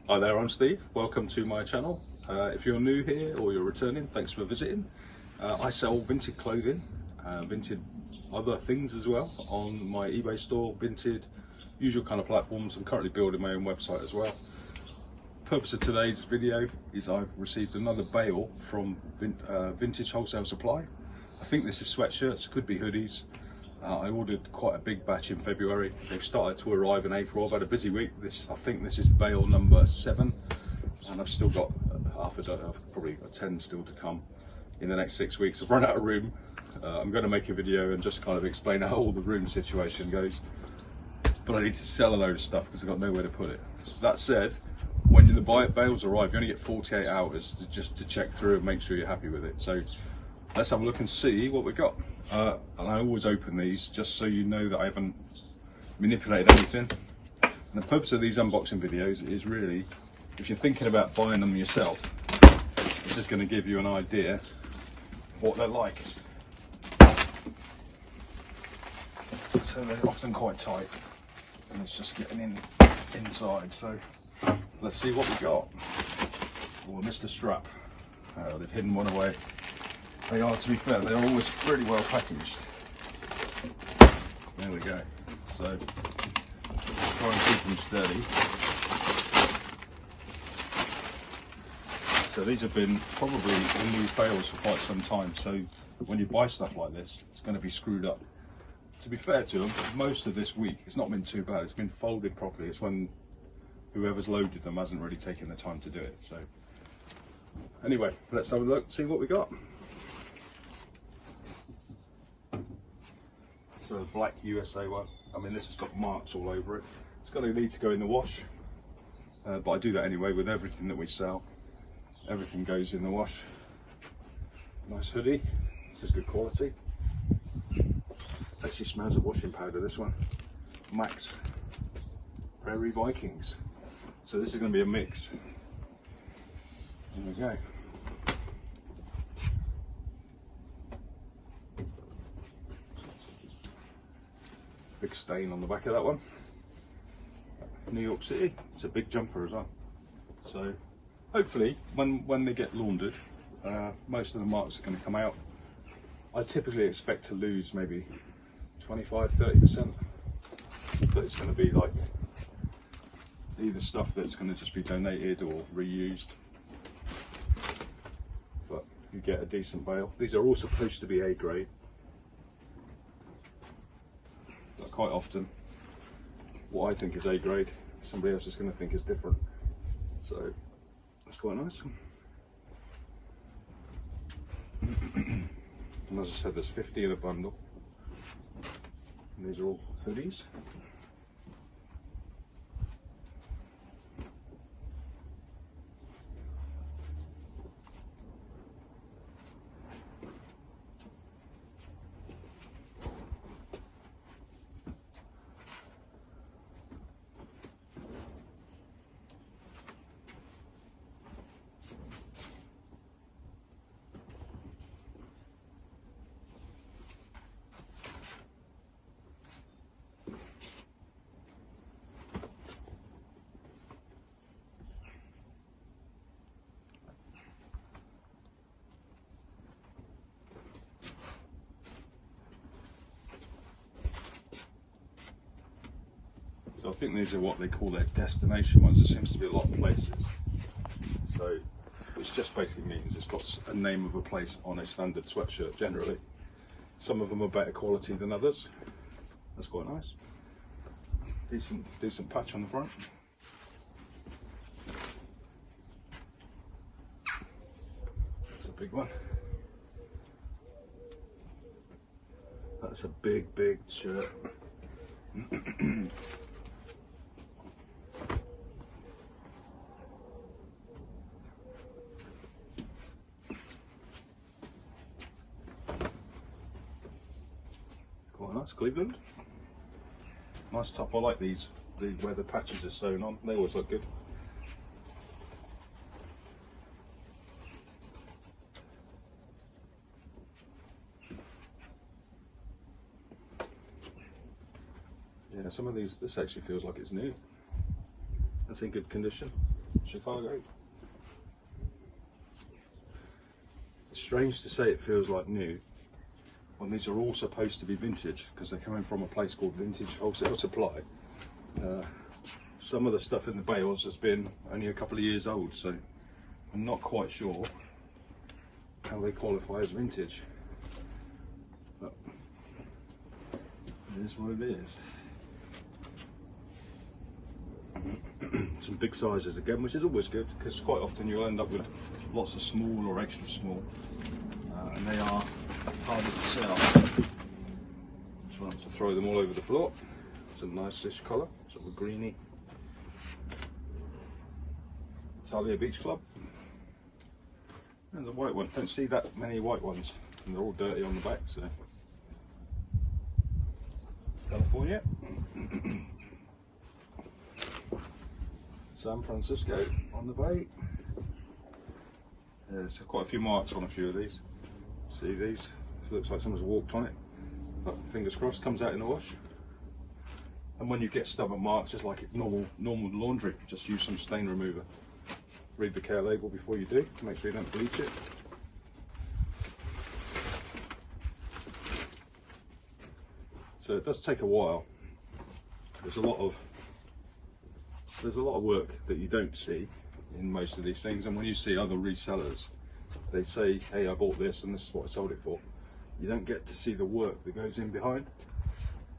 Hi there, I'm Steve. Welcome to my channel. If you're new here or you're returning, thanks for visiting. I sell vintage clothing, vintage other things as well on my eBay store, vintage, usual kind of platforms. I'm currently building my own website as well. Purpose of today's video is I've received another bale from Vintage Wholesale Supply. I think this is sweatshirts, could be hoodies. I ordered quite a big batch in February. They've started to arrive in April. I've had a busy week. I think this is bale number 7, and I've still got half a dozen. I've probably got 10 still to come in the next 6 weeks. I've run out of room. I'm going to make a video and just kind of explain how all the room situation goes. But I need to sell a load of stuff because I've got nowhere to put it. That said, when the bales arrive, you only get 48 hours just to check through and make sure you're happy with it. So let's have a look and see what we've got. And I always open these just so you know that I haven't manipulated anything. And the purpose of these unboxing videos is really, if you're thinking about buying them yourself, this is going to give you an idea of what they're like. So they're often quite tight, and it's just getting inside. So let's see what we got. Oh, Mr. Strap. They've hidden one away. They are, to be fair, they're always really well packaged. There we go. So try and keep them steady. So these have been probably in these bales for quite some time. So when you buy stuff like this, it's going to be screwed up. To be fair to them, most of this week it's not been too bad. It's been folded properly. It's when whoever's loaded them hasn't really taken the time to do it. So anyway, let's have a look, see what we got. So the black USA one. I mean, this has got marks all over it. It's going to need to go in the wash, but I do that anyway with everything that we sell. Everything goes in the wash. Nice hoodie. This is good quality. Actually smells of washing powder, this one. Max Prairie Vikings. So this is going to be a mix. There we go. Big stain on the back of that one. New York City. It's a big jumper as well. So hopefully when they get laundered, most of the marks are going to come out. I typically expect to lose maybe 25-30%, but it's going to be like either stuff that's going to just be donated or reused. But you get a decent bale. These are all supposed to be A grade. But quite often, what I think is A grade, somebody else is going to think is different. So that's quite nice. And as I said, there's 50 in a bundle. And these are all hoodies. So I think these are what they call their destination ones. There seems to be a lot of places. So, which just basically means it's got a name of a place on a standard sweatshirt generally. Some of them are better quality than others. That's quite nice. Decent patch on the front. That's a big one. That's a big shirt. Quite nice, Cleveland. Nice top. I like these, where the patches are sewn on. They always look good. Yeah, some of these, this actually feels like it's new. That's in good condition. Chicago. It's strange to say it feels like new when these are all supposed to be vintage, because they're coming from a place called Vintage Wholesale Supply. Some of the stuff in the bales has been only a couple of years old, so I'm not quite sure how they qualify as vintage. But it is what it is. Some big sizes again, which is always good, because quite often you'll end up with lots of small or extra small, and they are harder to sell. Trying to throw them all over the floor. It's a nice-ish colour, sort of a greeny Italia Beach Club. And the white one, don't see that many white ones, and they're all dirty on the back. So California. San Francisco on the bay. There's quite a few marks on a few of these. See these? It looks like someone's walked on it. But fingers crossed, comes out in the wash. And when you get stubborn marks, it's like normal laundry. Just use some stain remover. Read the care label before you do. Make sure you don't bleach it. So it does take a while. There's a lot of work that you don't see in most of these things, and when you see other resellers, they say, hey, I bought this and this is what I sold it for. You don't get to see the work that goes in behind.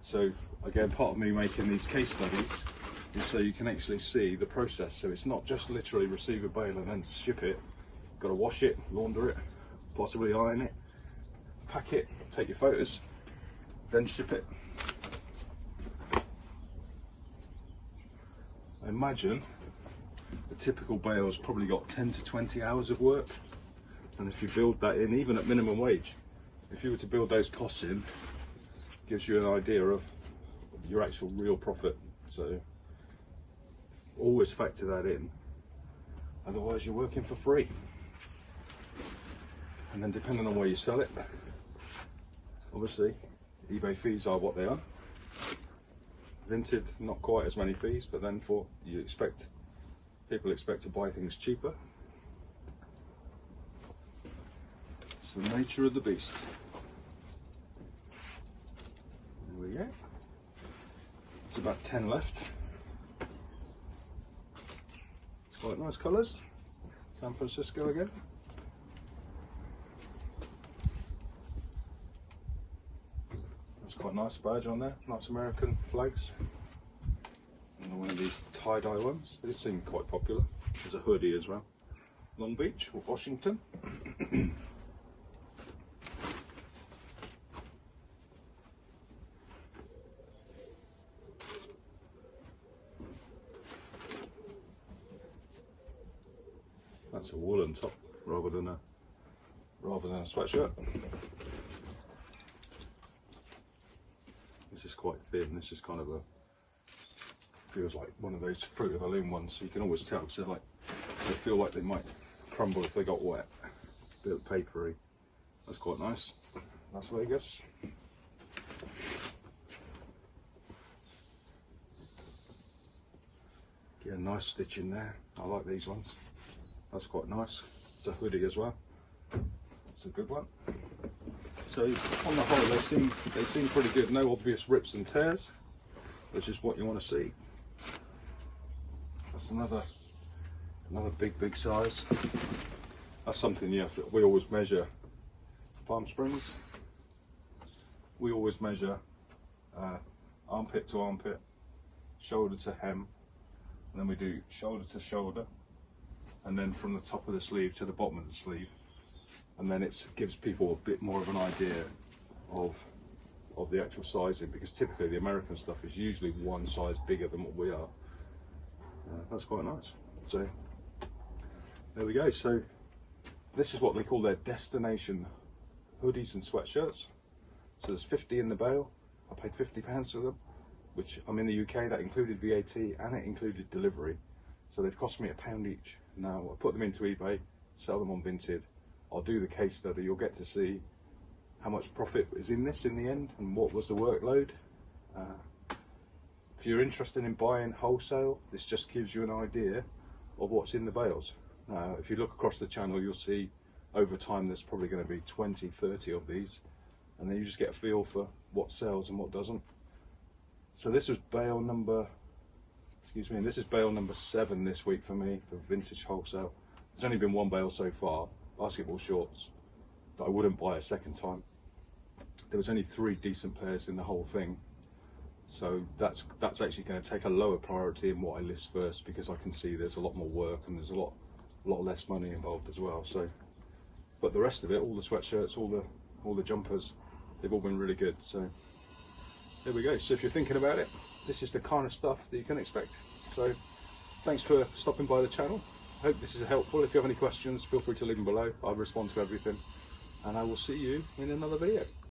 So again, part of me making these case studies is so you can actually see the process. So it's not just literally receive a bale and then ship it. You've got to wash it, launder it, possibly iron it, pack it, take your photos, then ship it. Imagine the typical bale's probably got 10 to 20 hours of work, and if you build that in, even at minimum wage, if you were to build those costs in, it gives you an idea of your actual real profit. So always factor that in, otherwise you're working for free. And then depending on where you sell it, obviously eBay fees are what they are. Vinted, not quite as many fees, but then people expect to buy things cheaper. It's the nature of the beast. There we go. It's about 10 left. It's quite nice colours. San Francisco again. Quite nice badge on there, nice American flags. And one of these tie-dye ones, they seem quite popular. There's a hoodie as well. Long Beach or Washington. That's a woolen top rather than a sweatshirt. This is quite thin. This is kind of feels like one of those Fruit of the Loom ones. So you can always tell because they feel like they might crumble if they got wet. A bit papery. That's quite nice. Las Vegas. Get a nice stitch in there. I like these ones. That's quite nice. It's a hoodie as well. It's a good one. So on the whole, they seem pretty good. No obvious rips and tears, which is what you want to see. That's another big size. That's something we always measure. Palm Springs. We always measure armpit to armpit, shoulder to hem, and then we do shoulder to shoulder, and then from the top of the sleeve to the bottom of the sleeve. And then it gives people a bit more of an idea of the actual sizing, because typically the American stuff is usually one size bigger than what we are. That's quite nice. So there we go. So this is what they call their destination hoodies and sweatshirts. So there's 50 in the bale. I paid £50 for them, which I'm in the UK, that included VAT and it included delivery. So they've cost me £1 each. Now I put them into eBay, sell them on Vinted. I'll do the case study. You'll get to see how much profit is in this in the end and what was the workload. If you're interested in buying wholesale, this just gives you an idea of what's in the bales. Now if you look across the channel, you'll see over time there's probably going to be 20-30 of these, and then you just get a feel for what sells and what doesn't. So this was bale number, this is bale number 7 this week for me for vintage wholesale. There's only been one bale so far, basketball shorts, that I wouldn't buy a second time. There was only 3 decent pairs in the whole thing, so that's actually going to take a lower priority in what I list first, because I can see there's a lot more work and there's a lot less money involved as well. So, but the rest of it, all the sweatshirts, all the jumpers, they've all been really good. So there we go. So if you're thinking about it, this is the kind of stuff that you can expect. So thanks for stopping by the channel. I hope this is helpful. If you have any questions, feel free to leave them below. I'll respond to everything, and I will see you in another video.